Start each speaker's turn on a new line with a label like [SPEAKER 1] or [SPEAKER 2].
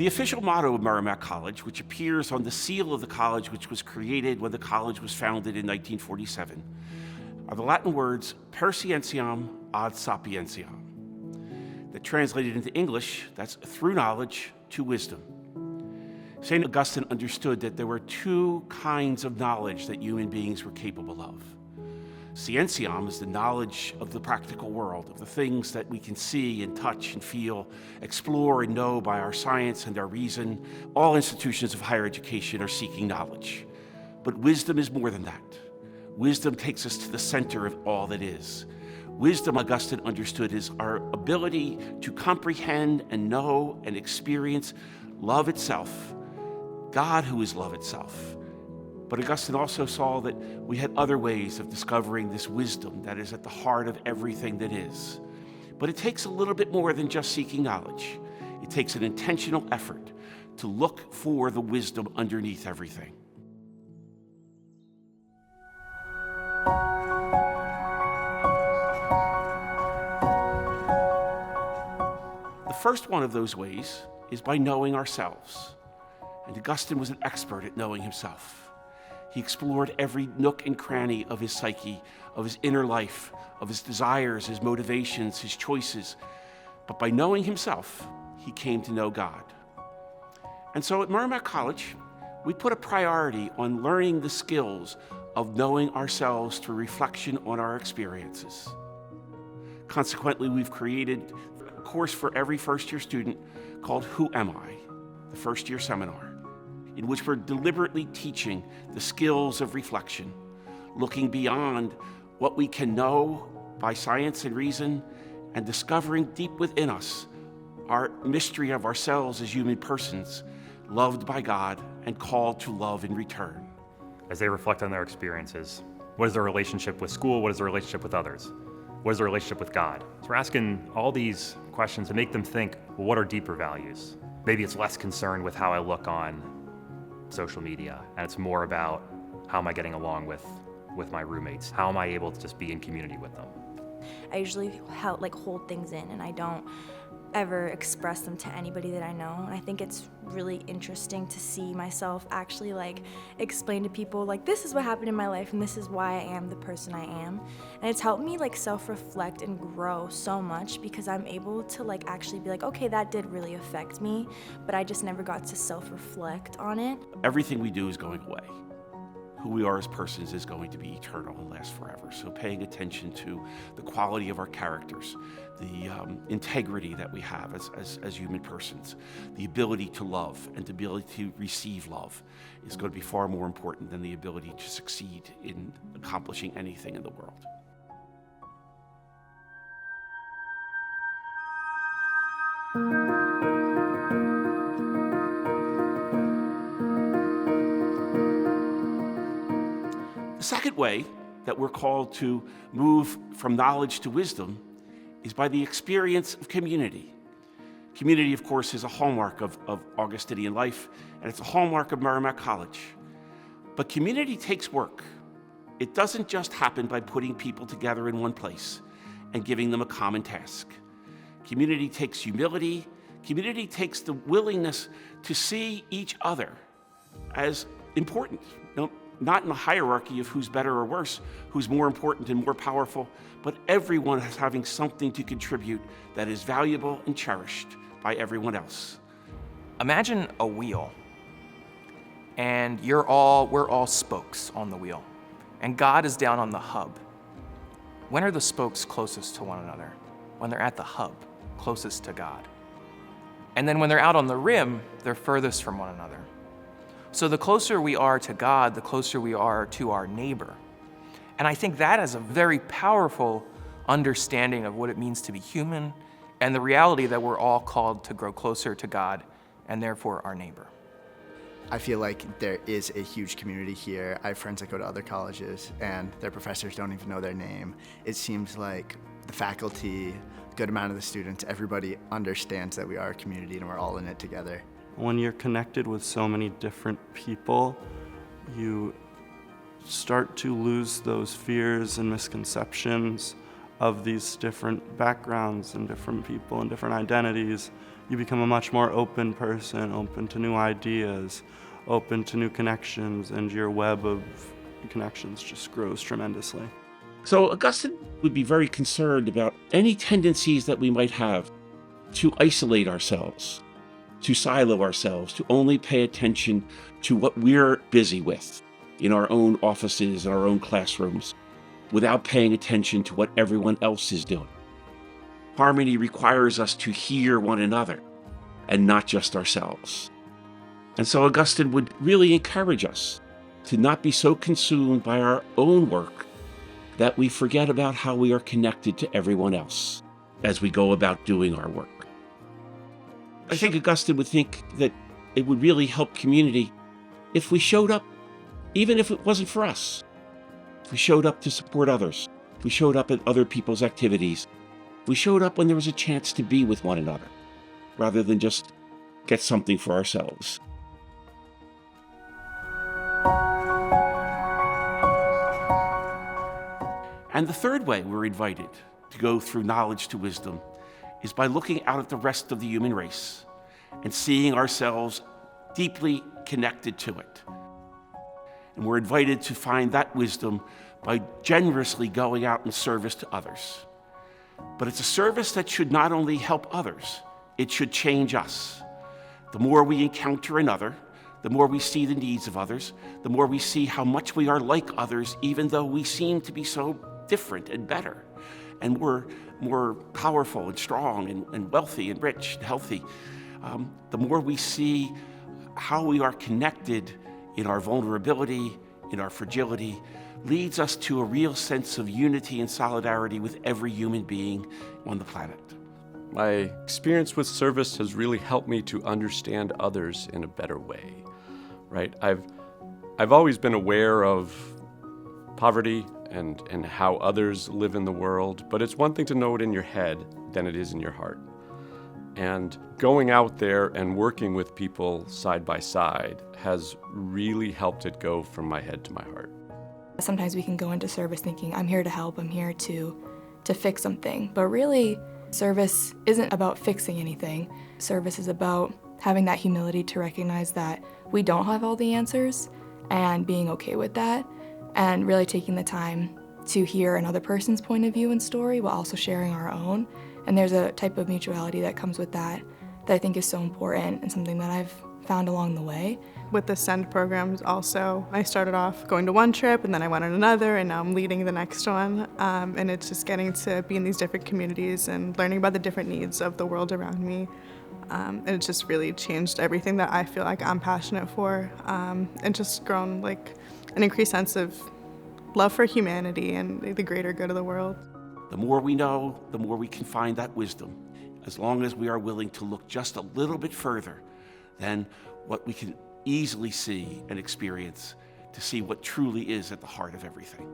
[SPEAKER 1] The official motto of Merrimack College, which appears on the seal of the college, which was created when the college was founded in 1947, are the Latin words per scientiam ad sapientiam. That translated into English, that's through knowledge to wisdom. Saint Augustine understood that there were two kinds of knowledge that human beings were capable of. Scientiam is the knowledge of the practical world, of the things that we can see and touch and feel, explore and know by our science and our reason. All institutions of higher education are seeking knowledge. But wisdom is more than that. Wisdom takes us to the center of all that is. Wisdom, Augustine understood, is our ability to comprehend and know and experience love itself, God who is love itself. But Augustine also saw that we had other ways of discovering this wisdom that is at the heart of everything that is. But it takes a little bit more than just seeking knowledge. It takes an intentional effort to look for the wisdom underneath everything. The first one of those ways is by knowing ourselves. And Augustine was an expert at knowing himself. He explored every nook and cranny of his psyche, of his inner life, of his desires, his motivations, his choices. But by knowing himself, he came to know God. And so at Merrimack College, we put a priority on learning the skills of knowing ourselves through reflection on our experiences. Consequently, we've created a course for every first-year student called Who Am I? The first-year seminar, in which we're deliberately teaching the skills of reflection, looking beyond what we can know by science and reason, and discovering deep within us our mystery of ourselves as human persons, loved by God and called to love in return.
[SPEAKER 2] As they reflect on their experiences, what is their relationship with school? What is their relationship with others? What is their relationship with God? So we're asking all these questions to make them think, well, what are deeper values? Maybe it's less concerned with how I look on social media, and it's more about how am I getting along with my roommates? How am I able to just be in community with them?
[SPEAKER 3] I usually hold things in, and I don't ever express them to anybody that I know. And I think it's really interesting to see myself actually explain to people this is what happened in my life and this is why I am the person I am. And it's helped me self-reflect and grow so much because I'm able to actually be okay, that did really affect me, but I just never got to self-reflect on it.
[SPEAKER 1] Everything we do is going away. Who we are as persons is going to be eternal and last forever. So paying attention to the quality of our characters, the integrity that we have as human persons, the ability to love and the ability to receive love is going to be far more important than the ability to succeed in accomplishing anything in the world. The second way that we're called to move from knowledge to wisdom is by the experience of community. Community, of course, is a hallmark of Augustinian life, and it's a hallmark of Merrimack College. But community takes work. It doesn't just happen by putting people together in one place and giving them a common task. Community takes humility. Community takes the willingness to see each other as important. Not in a hierarchy of who's better or worse, who's more important and more powerful, but everyone is having something to contribute that is valuable and cherished by everyone else.
[SPEAKER 4] Imagine a wheel, and we're all spokes on the wheel, and God is down on the hub. When are the spokes closest to one another? When they're at the hub, closest to God. And then when they're out on the rim, they're furthest from one another. So the closer we are to God, the closer we are to our neighbor. And I think that is a very powerful understanding of what it means to be human and the reality that we're all called to grow closer to God and therefore our neighbor.
[SPEAKER 5] I feel like there is a huge community here. I have friends that go to other colleges and their professors don't even know their name. It seems like the faculty, a good amount of the students, everybody understands that we are a community and we're all in it together.
[SPEAKER 6] When you're connected with so many different people, you start to lose those fears and misconceptions of these different backgrounds and different people and different identities, you become a much more open person, open to new ideas, open to new connections, and your web of connections just grows tremendously.
[SPEAKER 1] So Augustine would be very concerned about any tendencies that we might have to isolate ourselves, to silo ourselves, to only pay attention to what we're busy with in our own offices, in our own classrooms, without paying attention to what everyone else is doing. Harmony requires us to hear one another and not just ourselves. And so Augustine would really encourage us to not be so consumed by our own work that we forget about how we are connected to everyone else as we go about doing our work. I think Augustine would think that it would really help community if we showed up, even if it wasn't for us. If we showed up to support others, if we showed up at other people's activities, if we showed up when there was a chance to be with one another, rather than just get something for ourselves. And the third way we're invited to go through knowledge to wisdom is by looking out at the rest of the human race and seeing ourselves deeply connected to it. And we're invited to find that wisdom by generously going out in service to others. But it's a service that should not only help others, it should change us. The more we encounter another, the more we see the needs of others, the more we see how much we are like others, even though we seem to be so different and better. And we're more powerful and strong and wealthy and rich and healthy. The more we see how we are connected in our vulnerability, in our fragility, leads us to a real sense of unity and solidarity with every human being on the planet.
[SPEAKER 7] My experience with service has really helped me to understand others in a better way, right? I've always been aware of poverty and how others live in the world, but it's one thing to know it in your head than it is in your heart. And going out there and working with people side by side has really helped it go from my head to my heart.
[SPEAKER 8] Sometimes we can go into service thinking, I'm here to help, I'm here to fix something. But really, service isn't about fixing anything. Service is about having that humility to recognize that we don't have all the answers and being okay with that, and really taking the time to hear another person's point of view and story while also sharing our own. And there's a type of mutuality that comes with that I think is so important and something that I've found along the way.
[SPEAKER 9] With the SEND programs also, I started off going to one trip and then I went on another, and now I'm leading the next one. And it's just getting to be in these different communities and learning about the different needs of the world around me. And it's just really changed everything that I feel like I'm passionate for, and just grown like an increased sense of love for humanity and the greater good of the world.
[SPEAKER 1] The more we know, the more we can find that wisdom, as long as we are willing to look just a little bit further than what we can easily see and experience, to see what truly is at the heart of everything.